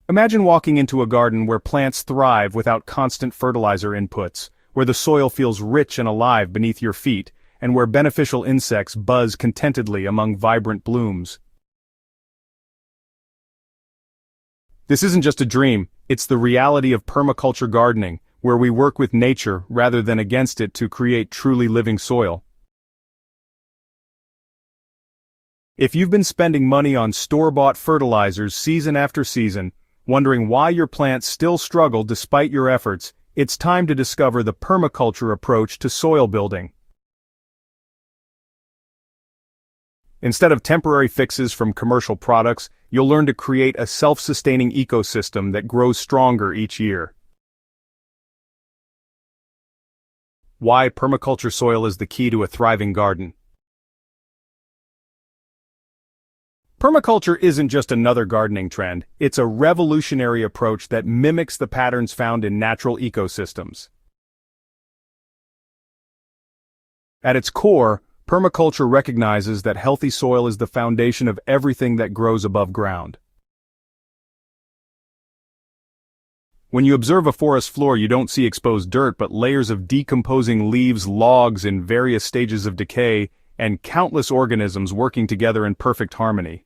Imagine walking into a garden where plants thrive without constant fertilizer inputs, where the soil feels rich and alive beneath your feet, and where beneficial insects buzz contentedly among vibrant blooms. This isn't just a dream, it's the reality of permaculture gardening, where we work with nature rather than against it to create truly living soil. If you've been spending money on store-bought fertilizers season after season, wondering why your plants still struggle despite your efforts, it's time to discover the permaculture approach to soil building. Instead of temporary fixes from commercial products, you'll learn to create a self-sustaining ecosystem that grows stronger each year. Why permaculture soil is the key to a thriving garden. Permaculture isn't just another gardening trend, it's a revolutionary approach that mimics the patterns found in natural ecosystems. At its core, permaculture recognizes that healthy soil is the foundation of everything that grows above ground. When you observe a forest floor, you don't see exposed dirt but layers of decomposing leaves, logs in various stages of decay, and countless organisms working together in perfect harmony.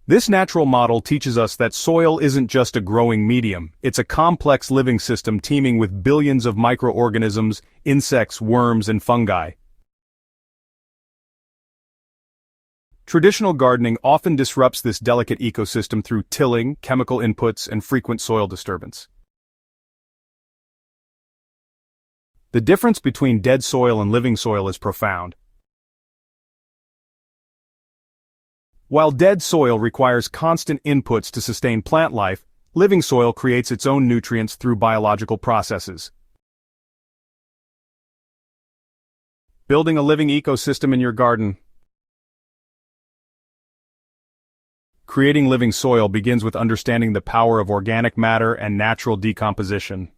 This natural model teaches us that soil isn't just a growing medium, it's a complex living system teeming with billions of microorganisms, insects, worms, and fungi. Traditional gardening often disrupts this delicate ecosystem through tilling, chemical inputs, and frequent soil disturbance. The difference between dead soil and living soil is profound. While dead soil requires constant inputs to sustain plant life, living soil creates its own nutrients through biological processes. Building a living ecosystem in your garden. Creating living soil begins with understanding the power of organic matter and natural decomposition.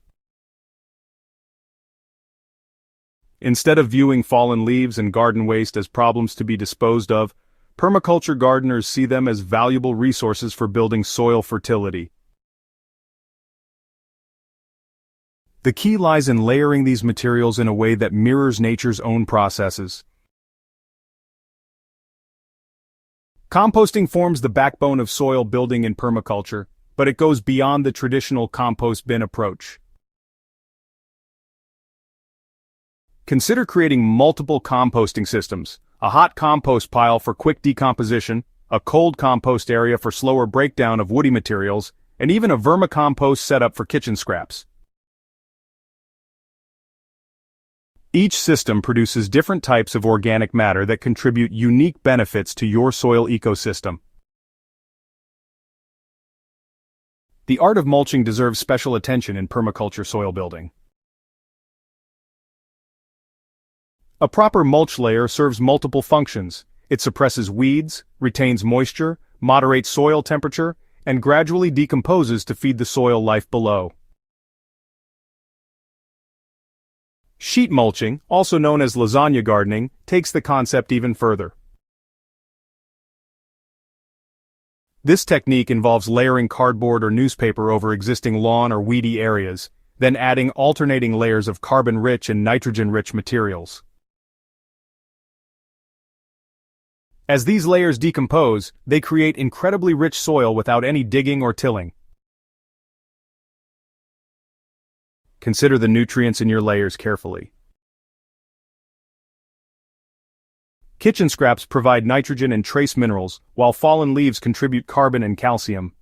Instead of viewing fallen leaves and garden waste as problems to be disposed of, permaculture gardeners see them as valuable resources for building soil fertility. The key lies in layering these materials in a way that mirrors nature's own processes. Composting forms the backbone of soil building in permaculture, but it goes beyond the traditional compost bin approach. Consider creating multiple composting systems: a hot compost pile for quick decomposition, a cold compost area for slower breakdown of woody materials, and even a vermicompost setup for kitchen scraps. Each system produces different types of organic matter that contribute unique benefits to your soil ecosystem. The art of mulching deserves special attention in permaculture soil building. A proper mulch layer serves multiple functions. It suppresses weeds, retains moisture, moderates soil temperature, and gradually decomposes to feed the soil life below. Sheet mulching, also known as lasagna gardening, takes the concept even further. This technique involves layering cardboard or newspaper over existing lawn or weedy areas, then adding alternating layers of carbon-rich and nitrogen-rich materials. As these layers decompose, they create incredibly rich soil without any digging or tilling. Consider the nutrients in your layers carefully. Kitchen scraps provide nitrogen and trace minerals, while fallen leaves contribute carbon and calcium,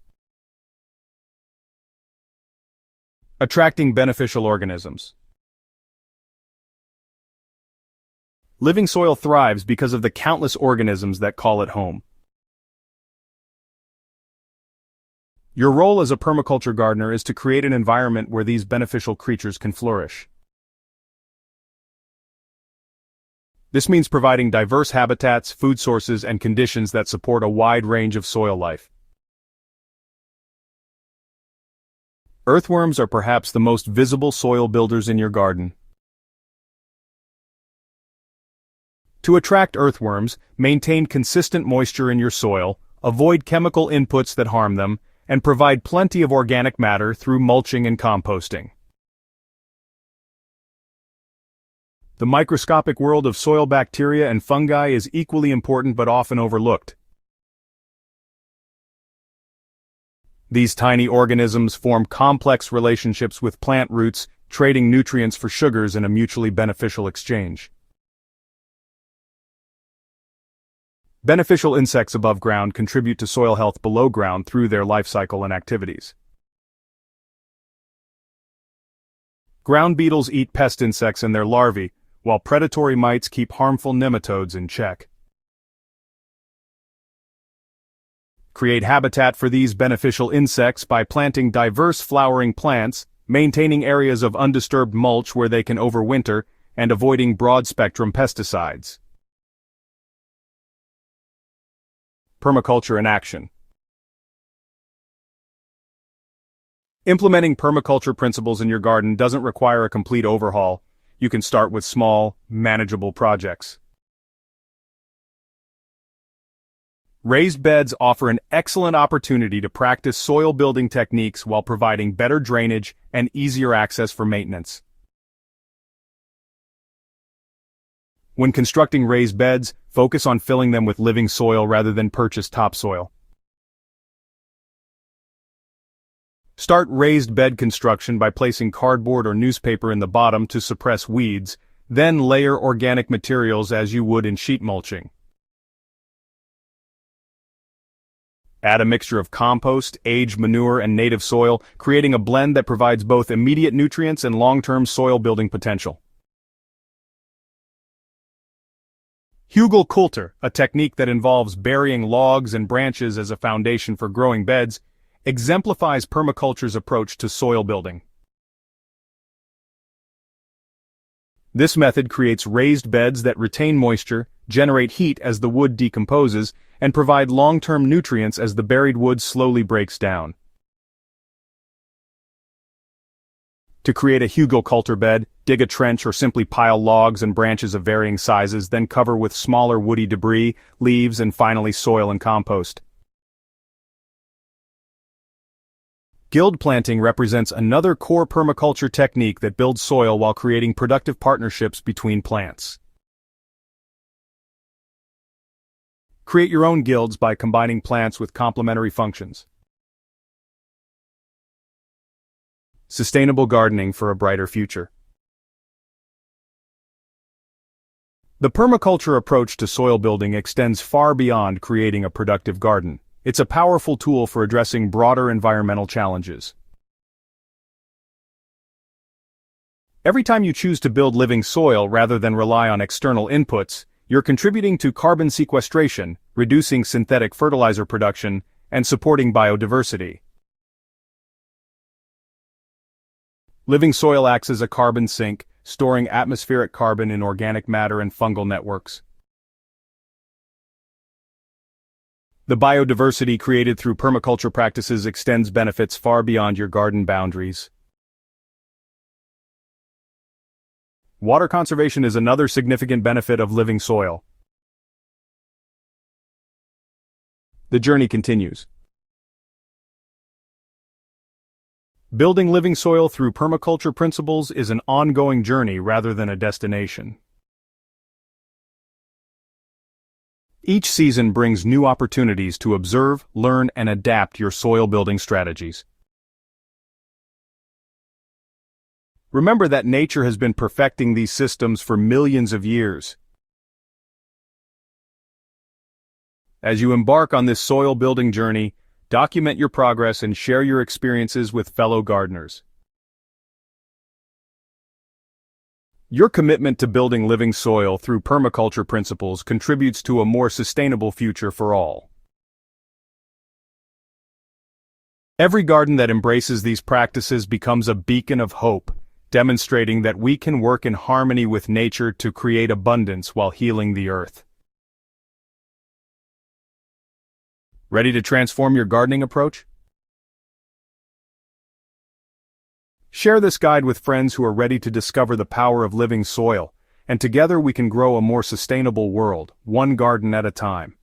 attracting beneficial organisms. Living soil thrives because of the countless organisms that call it home. Your role as a permaculture gardener is to create an environment where these beneficial creatures can flourish. This means providing diverse habitats, food sources, and conditions that support a wide range of soil life. Earthworms are perhaps the most visible soil builders in your garden. To attract earthworms, maintain consistent moisture in your soil, avoid chemical inputs that harm them, and provide plenty of organic matter through mulching and composting. The microscopic world of soil bacteria and fungi is equally important but often overlooked. These tiny organisms form complex relationships with plant roots, trading nutrients for sugars in a mutually beneficial exchange. Beneficial insects above ground contribute to soil health below ground through their life cycle and activities. Ground beetles eat pest insects and their larvae, while predatory mites keep harmful nematodes in check. Create habitat for these beneficial insects by planting diverse flowering plants, maintaining areas of undisturbed mulch where they can overwinter, and avoiding broad-spectrum pesticides. Permaculture in action. Implementing permaculture principles in your garden doesn't require a complete overhaul. You can start with small, manageable projects. Raised beds offer an excellent opportunity to practice soil building techniques while providing better drainage and easier access for maintenance. When constructing raised beds, focus on filling them with living soil rather than purchased topsoil. Start raised bed construction by placing cardboard or newspaper in the bottom to suppress weeds, then layer organic materials as you would in sheet mulching. Add a mixture of compost, aged manure, and native soil, creating a blend that provides both immediate nutrients and long-term soil building potential. Permaculture, a technique that involves burying logs and branches as a foundation for growing beds, exemplifies permaculture's approach to soil building. This method creates raised beds that retain moisture, generate heat as the wood decomposes, and provide long-term nutrients as the buried wood slowly breaks down. To create a permaculture bed, dig a trench or simply pile logs and branches of varying sizes, then cover with smaller woody debris, leaves, and finally soil and compost. Guild planting represents another core permaculture technique that builds soil while creating productive partnerships between plants. Create your own guilds by combining plants with complementary functions. Sustainable gardening for a brighter future. The permaculture approach to soil building extends far beyond creating a productive garden. It's a powerful tool for addressing broader environmental challenges. Every time you choose to build living soil rather than rely on external inputs, you're contributing to carbon sequestration, reducing synthetic fertilizer production, and supporting biodiversity. Living soil acts as a carbon sink, storing atmospheric carbon in organic matter and fungal networks. The biodiversity created through permaculture practices extends benefits far beyond your garden boundaries. Water conservation is another significant benefit of living soil. The journey continues. Building living soil through permaculture principles is an ongoing journey rather than a destination. Each season brings new opportunities to observe, learn, and adapt your soil building strategies. Remember that nature has been perfecting these systems for millions of years. As you embark on this soil building journey, document your progress and share your experiences with fellow gardeners. Your commitment to building living soil through permaculture principles contributes to a more sustainable future for all. Every garden that embraces these practices becomes a beacon of hope, demonstrating that we can work in harmony with nature to create abundance while healing the earth. Ready to transform your gardening approach? Share this guide with friends who are ready to discover the power of living soil, and together we can grow a more sustainable world, one garden at a time.